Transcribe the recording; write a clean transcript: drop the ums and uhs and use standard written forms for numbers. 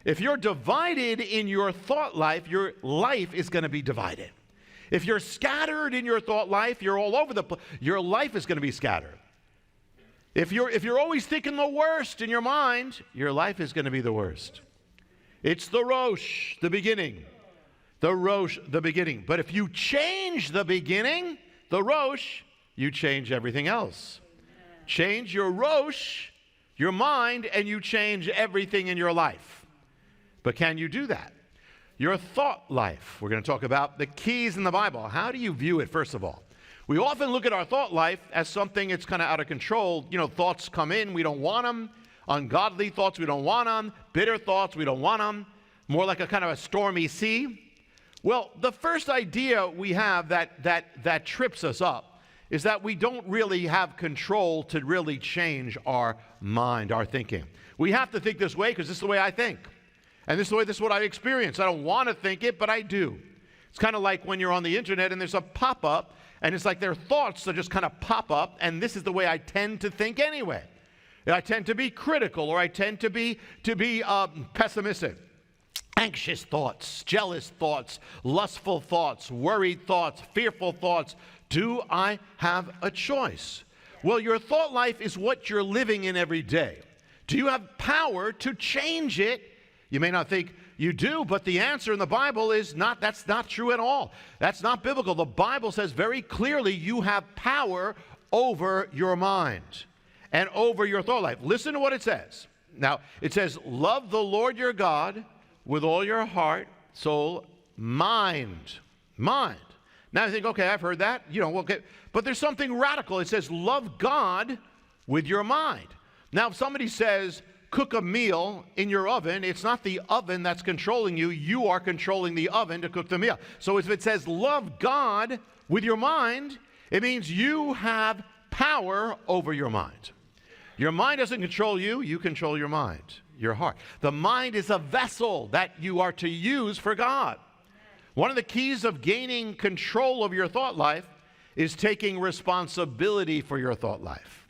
If you're divided in your thought life, your life is going to be divided. If you're scattered in your thought life, you're all over the place, your life is going to be scattered. If you're always thinking the worst in your mind, your life is going to be the worst. It's the Rosh, the beginning. The Rosh, the beginning. But if you change the beginning, the Rosh, you change everything else. Change your Rosh, your mind, and you change everything in your life. But can you do that? Your thought life. We're going to talk about the keys in the Bible. How do you view it, first of all? We often look at our thought life as something that's kind of out of control. You know, thoughts come in, we don't want them. Ungodly thoughts, we don't want them. Bitter thoughts, we don't want them. More like a kind of a stormy sea. Well, the first idea we have that trips us up is that we don't really have control to really change our mind, our thinking. We have to think this way because this is the way I think. And this is what I experience. I don't want to think it, but I do. It's kind of like when you're on the internet and there's a pop-up, and it's like their thoughts that just kind of pop up, and this is the way I tend to think anyway. I tend to be critical, or I tend to be pessimistic. Anxious thoughts, jealous thoughts, lustful thoughts, worried thoughts, fearful thoughts. Do I have a choice? Well, your thought life is what you're living in every day. Do you have power to change it? You may not think you do, but the answer in the Bible is not, that's not true at all. That's not biblical. The Bible says very clearly you have power over your mind and over your thought life. Listen to what it says. Now, it says, love the Lord your God with all your heart, soul, mind. Mind. Now you think, okay, I've heard that. You know, okay. But there's something radical. It says, love God with your mind. Now, if somebody says, cook a meal in your oven, it's not the oven that's controlling you. You are controlling the oven to cook the meal. So if it says, love God with your mind, it means you have power over your mind. Your mind doesn't control you. You control your mind, your heart. The mind is a vessel that you are to use for God. One of the keys of gaining control of your thought life is taking responsibility for your thought life.